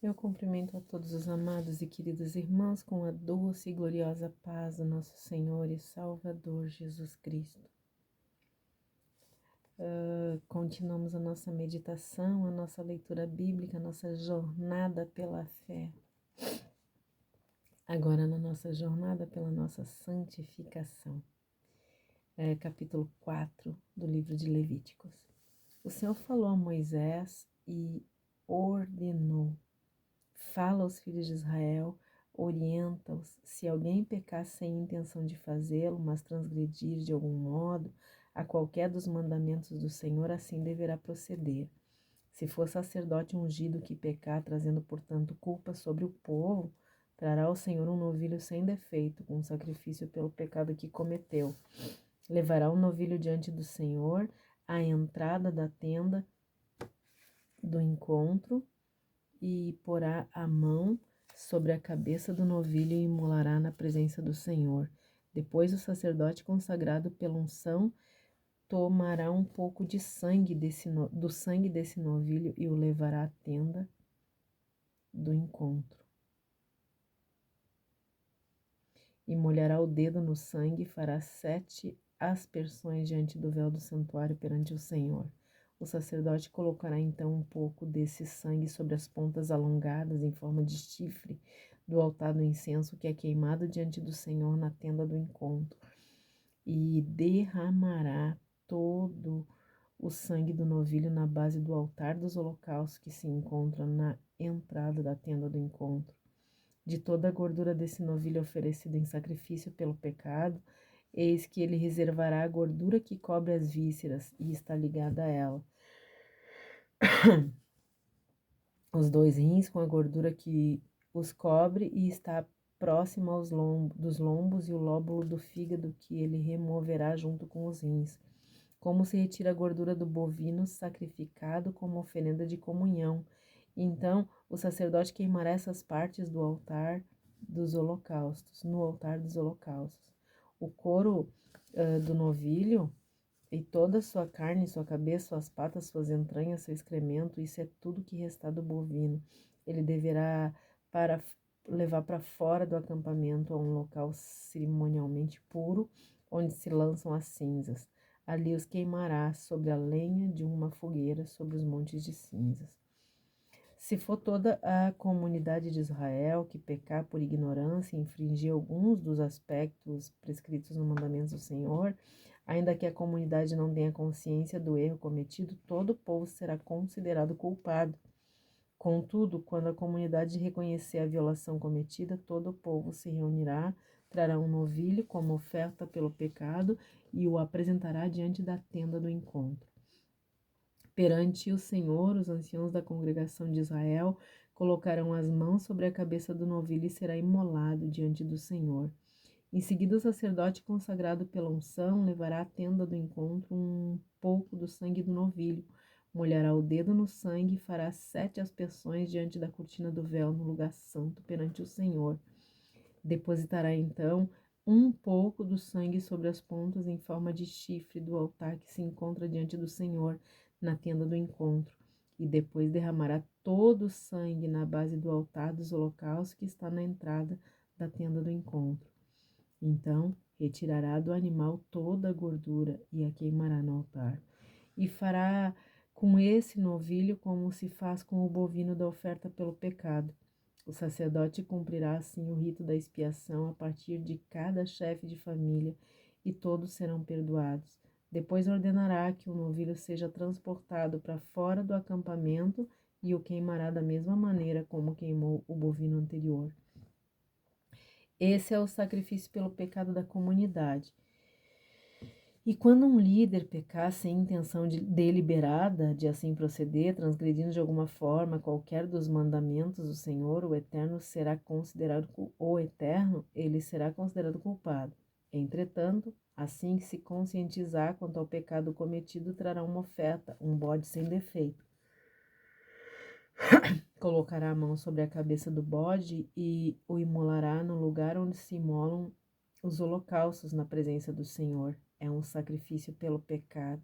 Eu cumprimento a todos os amados e queridos irmãos com a doce e gloriosa paz do nosso Senhor e Salvador Jesus Cristo. Continuamos a nossa meditação, a nossa leitura bíblica, a nossa jornada pela fé. Agora na nossa jornada pela nossa santificação. Capítulo 4 do livro de Levíticos. O Senhor falou a Moisés e ordenou: fala aos filhos de Israel, orienta-os, se alguém pecar sem intenção de fazê-lo, mas transgredir de algum modo a qualquer dos mandamentos do Senhor, assim deverá proceder. Se for sacerdote ungido que pecar, trazendo, portanto, culpa sobre o povo, trará ao Senhor um novilho sem defeito, com sacrifício pelo pecado que cometeu. Levará o novilho diante do Senhor à entrada da tenda do encontro, e porá a mão sobre a cabeça do novilho e imolará na presença do Senhor. Depois o sacerdote consagrado pela unção tomará um pouco de sangue do sangue desse novilho e o levará à tenda do encontro. E molhará o dedo no sangue e fará 7 aspersões diante do véu do santuário perante o Senhor. O sacerdote colocará então um pouco desse sangue sobre as pontas alongadas em forma de chifre do altar do incenso que é queimado diante do Senhor na tenda do encontro, e derramará todo o sangue do novilho na base do altar dos holocaustos que se encontra na entrada da tenda do encontro. De toda a gordura desse novilho oferecido em sacrifício pelo pecado, eis que ele reservará a gordura que cobre as vísceras e está ligada a ela. Os 2 rins com a gordura que os cobre e está próxima dos lombos, e o lóbulo do fígado que ele removerá junto com os rins. Como se retira a gordura do bovino sacrificado como oferenda de comunhão. Então o sacerdote queimará essas partes do altar dos holocaustos, no altar dos holocaustos. O couro do novilho e toda a sua carne, sua cabeça, suas patas, suas entranhas, seu excremento, isso é tudo que restar do bovino. Ele deverá levar para fora do acampamento a um local cerimonialmente puro, onde se lançam as cinzas. Ali os queimará sobre a lenha de uma fogueira sobre os montes de cinzas. Se for toda a comunidade de Israel que pecar por ignorância e infringir alguns dos aspectos prescritos no mandamento do Senhor, ainda que a comunidade não tenha consciência do erro cometido, todo o povo será considerado culpado. Contudo, quando a comunidade reconhecer a violação cometida, todo o povo se reunirá, trará um novilho como oferta pelo pecado e o apresentará diante da tenda do encontro. Perante o Senhor, os anciãos da congregação de Israel colocarão as mãos sobre a cabeça do novilho e será imolado diante do Senhor. Em seguida, o sacerdote consagrado pela unção levará à tenda do encontro um pouco do sangue do novilho, molhará o dedo no sangue e fará 7 aspersões diante da cortina do véu no lugar santo perante o Senhor. Depositará então um pouco do sangue sobre as pontas em forma de chifre do altar que se encontra diante do Senhor na tenda do encontro, e depois derramará todo o sangue na base do altar dos holocaustos que está na entrada da tenda do encontro. Então retirará do animal toda a gordura e a queimará no altar. E fará com esse novilho como se faz com o bovino da oferta pelo pecado. O sacerdote cumprirá assim o rito da expiação a partir de cada chefe de família, e todos serão perdoados. Depois ordenará que o novilho seja transportado para fora do acampamento e o queimará da mesma maneira como queimou o bovino anterior. Esse é o sacrifício pelo pecado da comunidade. E quando um líder pecar sem intenção deliberada de assim proceder, transgredindo de alguma forma qualquer dos mandamentos do Senhor, ele será considerado culpado. Entretanto, assim que se conscientizar quanto ao pecado cometido, trará uma oferta, um bode sem defeito. Colocará a mão sobre a cabeça do bode e o imolará no lugar onde se imolam os holocaustos na presença do Senhor. É um sacrifício pelo pecado.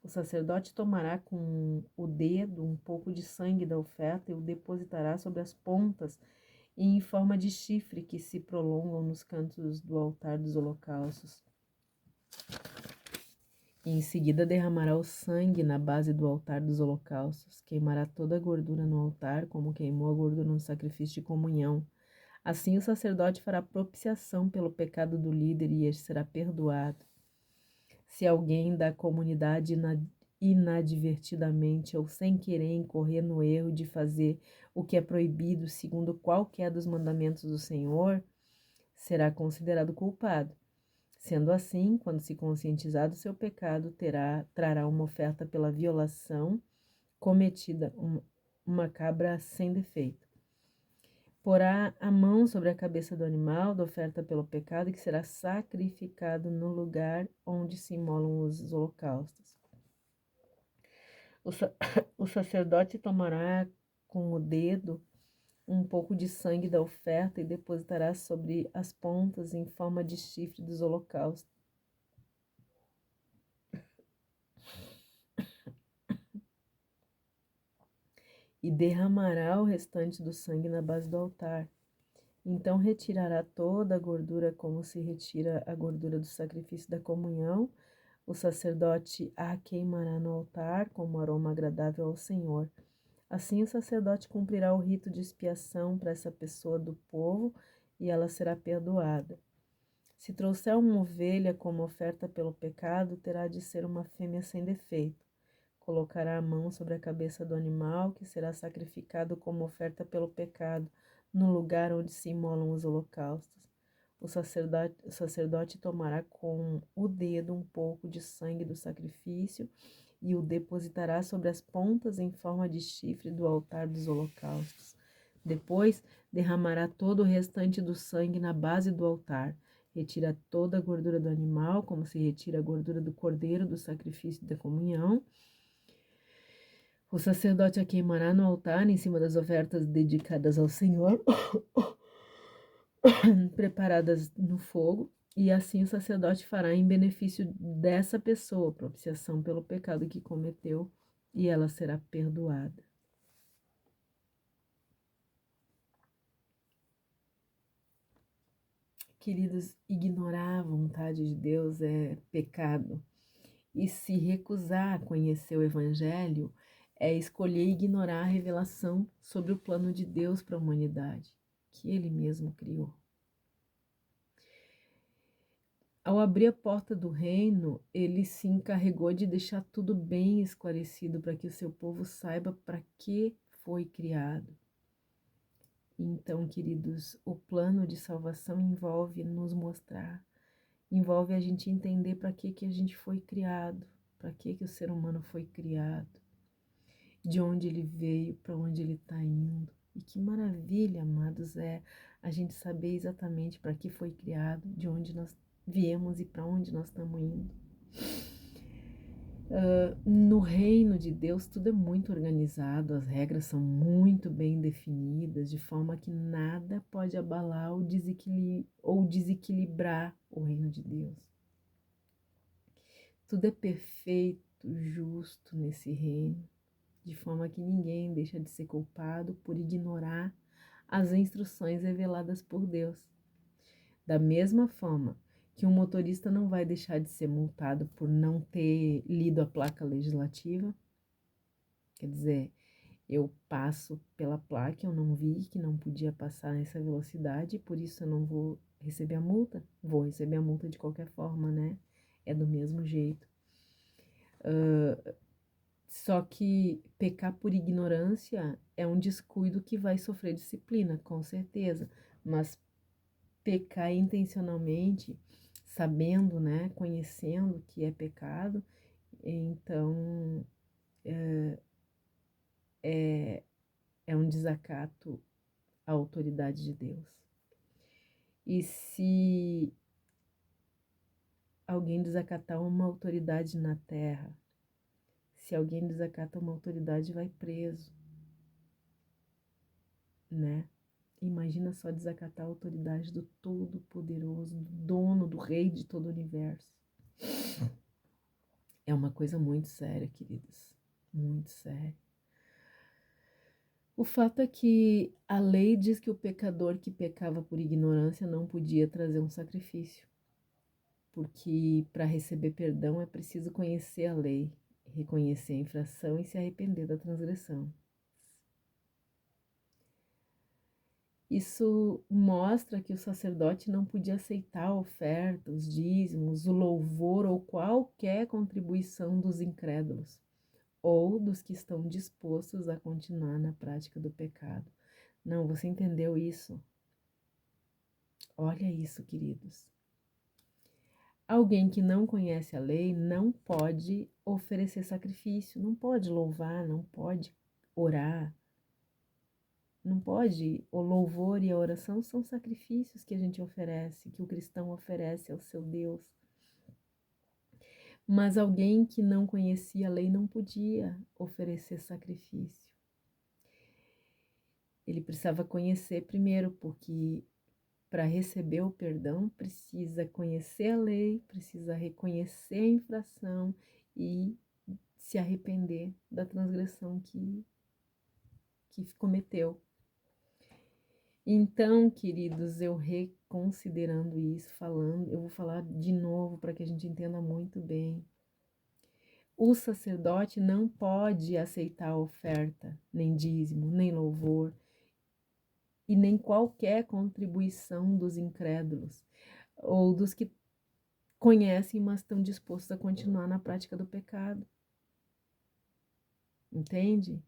O sacerdote tomará com o dedo um pouco de sangue da oferta e o depositará sobre as pontas e em forma de chifre que se prolongam nos cantos do altar dos holocaustos. E em seguida derramará o sangue na base do altar dos holocaustos, queimará toda a gordura no altar, como queimou a gordura no sacrifício de comunhão. Assim o sacerdote fará propiciação pelo pecado do líder e este será perdoado. Se alguém da comunidade inadvertidamente ou sem querer incorrer no erro de fazer o que é proibido segundo qualquer dos mandamentos do Senhor, será considerado culpado. Sendo assim, quando se conscientizar do seu pecado, trará uma oferta pela violação cometida, uma cabra sem defeito. Porá a mão sobre a cabeça do animal da oferta pelo pecado, que será sacrificado no lugar onde se imolam os holocaustos. O sacerdote tomará com o dedo um pouco de sangue da oferta e depositará sobre as pontas em forma de chifre dos holocaustos. E derramará o restante do sangue na base do altar. Então retirará toda a gordura como se retira a gordura do sacrifício da comunhão. O sacerdote a queimará no altar como aroma agradável ao Senhor. Assim o sacerdote cumprirá o rito de expiação para essa pessoa do povo e ela será perdoada. Se trouxer uma ovelha como oferta pelo pecado, terá de ser uma fêmea sem defeito. Colocará a mão sobre a cabeça do animal, que será sacrificado como oferta pelo pecado, no lugar onde se imolam os holocaustos. O sacerdote tomará com o dedo um pouco de sangue do sacrifício e o depositará sobre as pontas em forma de chifre do altar dos holocaustos. Depois, derramará todo o restante do sangue na base do altar. Retira toda a gordura do animal, como se retira a gordura do cordeiro do sacrifício da comunhão. O sacerdote a queimará no altar, em cima das ofertas dedicadas ao Senhor, preparadas no fogo, e assim o sacerdote fará em benefício dessa pessoa, propiciação pelo pecado que cometeu, e ela será perdoada. Queridos, ignorar a vontade de Deus é pecado. E se recusar a conhecer o Evangelho é escolher ignorar a revelação sobre o plano de Deus para a humanidade, que Ele mesmo criou. Ao abrir a porta do reino, Ele se encarregou de deixar tudo bem esclarecido para que o seu povo saiba para que foi criado. Então, queridos, o plano de salvação envolve nos mostrar, envolve a gente entender para que a gente foi criado, para que o ser humano foi criado, de onde ele veio, para onde ele está indo. E que maravilha, amados, é a gente saber exatamente para que foi criado, de onde nós viemos e para onde nós estamos indo. No reino de Deus tudo é muito organizado, as regras são muito bem definidas, de forma que nada pode abalar ou desequilibrar o reino de Deus. Tudo é perfeito, justo nesse reino, de forma que ninguém deixa de ser culpado por ignorar as instruções reveladas por Deus. Da mesma forma que um motorista não vai deixar de ser multado por não ter lido a placa legislativa, quer dizer, eu passo pela placa, eu não vi que não podia passar nessa velocidade, por isso eu não vou receber a multa, vou receber a multa de qualquer forma, né? É do mesmo jeito. Só que pecar por ignorância é um descuido que vai sofrer disciplina, com certeza, mas pecar intencionalmente, sabendo, né, conhecendo que é pecado, então é um desacato à autoridade de Deus. E se alguém desacatar uma autoridade na terra, se alguém desacata uma autoridade, vai preso, né? Imagina só desacatar a autoridade do Todo-Poderoso, do dono, do Rei de todo o universo. É uma coisa muito séria, queridos, muito séria. O fato é que a lei diz que o pecador que pecava por ignorância não podia trazer um sacrifício, porque para receber perdão é preciso conhecer a lei, reconhecer a infração e se arrepender da transgressão. Isso mostra que o sacerdote não podia aceitar a oferta, os dízimos, o louvor ou qualquer contribuição dos incrédulos ou dos que estão dispostos a continuar na prática do pecado. Não, você entendeu isso? Olha isso, queridos. Alguém que não conhece a lei não pode oferecer sacrifício, não pode louvar, não pode orar, não pode. O louvor e a oração são sacrifícios que a gente oferece, que o cristão oferece ao seu Deus. Mas alguém que não conhecia a lei não podia oferecer sacrifício. Ele precisava conhecer primeiro, porque para receber o perdão precisa conhecer a lei, precisa reconhecer a infração e se arrepender da transgressão que cometeu. Então, queridos, eu reconsiderando isso, eu vou falar de novo para que a gente entenda muito bem. O sacerdote não pode aceitar oferta, nem dízimo, nem louvor, e nem qualquer contribuição dos incrédulos, ou dos que conhecem, mas estão dispostos a continuar na prática do pecado. Entende?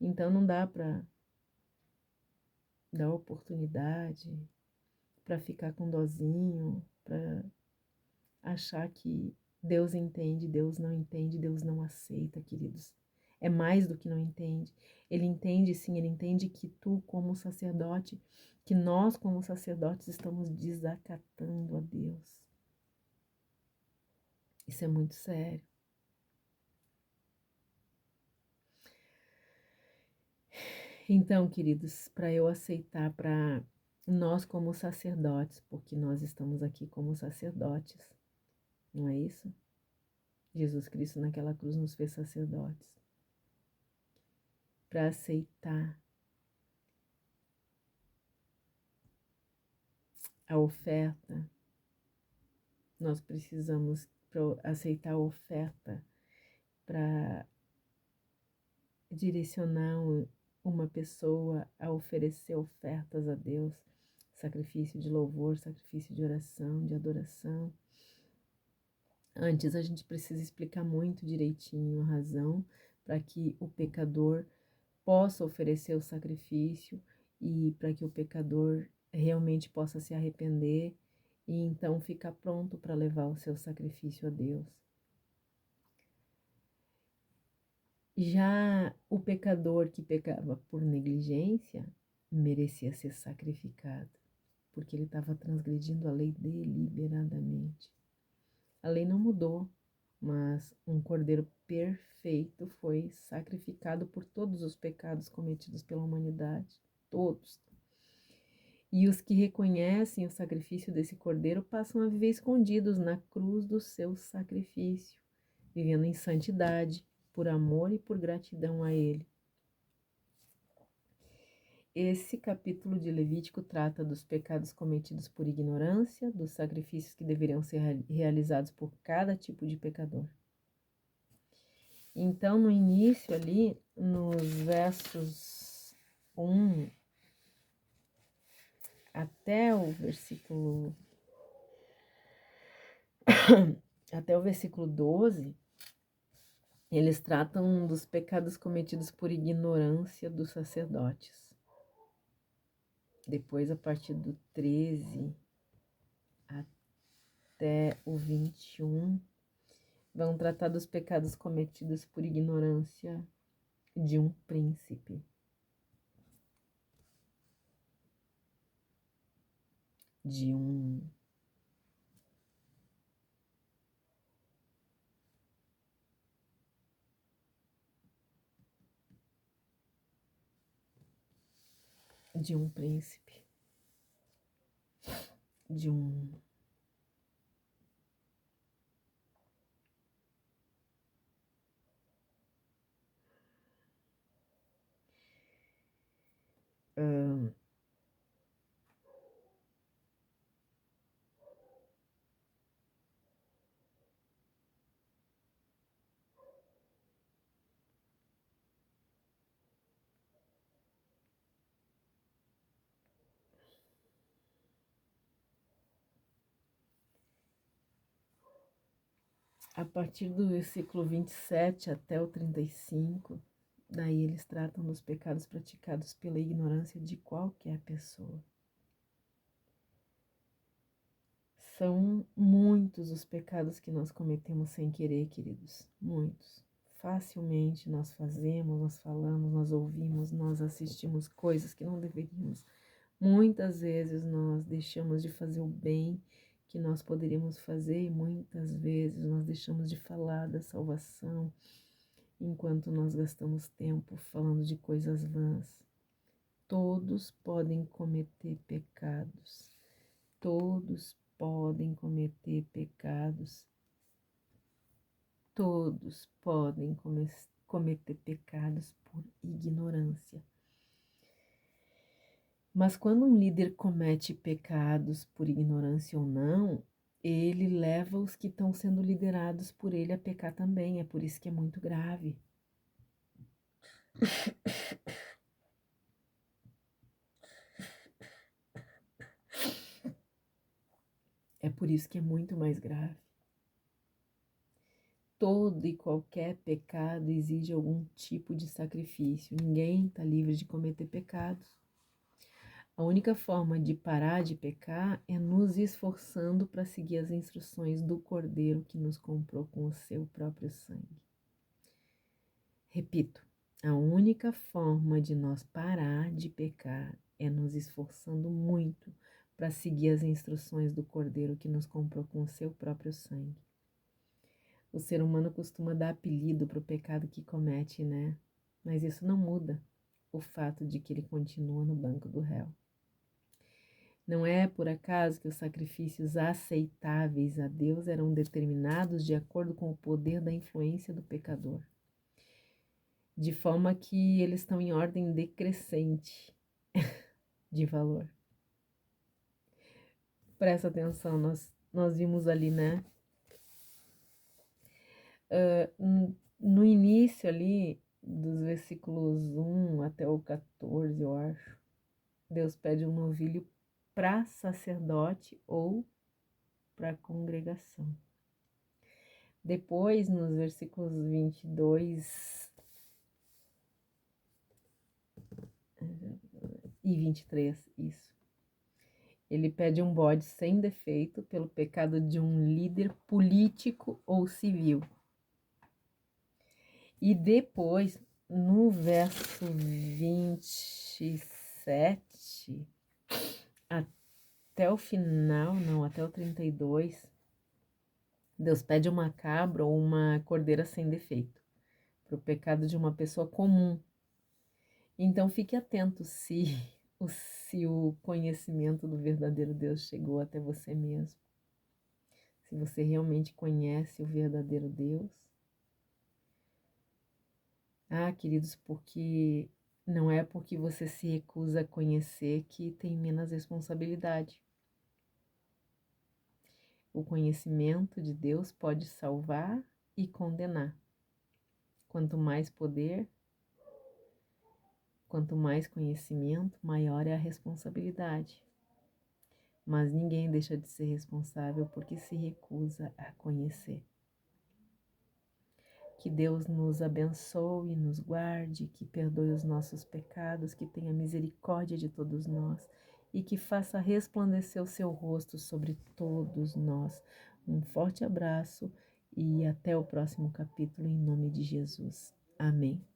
Então não dá para dar oportunidade, para ficar com dozinho, para achar que Deus entende, Deus não aceita, queridos. É mais do que não entende. Ele entende sim, ele entende que tu, como sacerdote, que nós, como sacerdotes, estamos desacatando a Deus. Isso é muito sério. Então, queridos, para eu aceitar, para nós como sacerdotes, porque nós estamos aqui como sacerdotes, não é isso? Jesus Cristo naquela cruz nos fez sacerdotes. Para aceitar a oferta, nós precisamos aceitar a oferta para direcionar uma pessoa a oferecer ofertas a Deus, sacrifício de louvor, sacrifício de oração, de adoração. Antes, a gente precisa explicar muito direitinho a razão para que o pecador possa oferecer o sacrifício e para que o pecador realmente possa se arrepender e então ficar pronto para levar o seu sacrifício a Deus. Já o pecador que pecava por negligência merecia ser sacrificado, porque ele estava transgredindo a lei deliberadamente. A lei não mudou, mas um cordeiro perfeito foi sacrificado por todos os pecados cometidos pela humanidade, todos. E os que reconhecem o sacrifício desse cordeiro passam a viver escondidos na cruz do seu sacrifício, vivendo em santidade, por amor e por gratidão a ele. Esse capítulo de Levítico trata dos pecados cometidos por ignorância, dos sacrifícios que deveriam ser realizados por cada tipo de pecador. Então, no início ali, nos versos 1 até o versículo 12, eles tratam dos pecados cometidos por ignorância dos sacerdotes. Depois, a partir do 13 até o 21, vão tratar dos pecados cometidos por ignorância de um príncipe. De um príncipe, a partir do versículo 27 até o 35, daí eles tratam dos pecados praticados pela ignorância de qualquer pessoa. São muitos os pecados que nós cometemos sem querer, queridos, muitos. Facilmente nós fazemos, nós falamos, nós ouvimos, nós assistimos coisas que não deveríamos. Muitas vezes nós deixamos de fazer o bem que nós poderíamos fazer e muitas vezes nós deixamos de falar da salvação enquanto nós gastamos tempo falando de coisas vãs. Todos podem cometer pecados. Todos podem cometer pecados. Todos podem cometer pecados por ignorância. Mas quando um líder comete pecados por ignorância ou não, ele leva os que estão sendo liderados por ele a pecar também. É por isso que é muito grave. É por isso que é muito mais grave. Todo e qualquer pecado exige algum tipo de sacrifício. Ninguém está livre de cometer pecados. A única forma de parar de pecar é nos esforçando para seguir as instruções do Cordeiro que nos comprou com o seu próprio sangue. Repito, a única forma de nós parar de pecar é nos esforçando muito para seguir as instruções do Cordeiro que nos comprou com o seu próprio sangue. O ser humano costuma dar apelido para o pecado que comete, né? Mas isso não muda o fato de que ele continua no banco do réu. Não é por acaso que os sacrifícios aceitáveis a Deus eram determinados de acordo com o poder da influência do pecador, de forma que eles estão em ordem decrescente de valor. Presta atenção, nós vimos ali, né? No início ali, dos versículos 1 até o 14, eu acho, Deus pede um novilho para sacerdote ou para congregação. Depois, nos versículos 22 e 23, isso. Ele pede um bode sem defeito pelo pecado de um líder político ou civil. E depois, no verso 27, até o final, não, até o 32, Deus pede uma cabra ou uma cordeira sem defeito, para o pecado de uma pessoa comum. Então fique atento se o conhecimento do verdadeiro Deus chegou até você mesmo. Se você realmente conhece o verdadeiro Deus. Ah, queridos, porque não é porque você se recusa a conhecer que tem menos responsabilidade. O conhecimento de Deus pode salvar e condenar. Quanto mais poder, quanto mais conhecimento, maior é a responsabilidade. Mas ninguém deixa de ser responsável porque se recusa a conhecer. Que Deus nos abençoe, nos guarde, que perdoe os nossos pecados, que tenha misericórdia de todos nós e que faça resplandecer o seu rosto sobre todos nós. Um forte abraço e até o próximo capítulo, em nome de Jesus. Amém.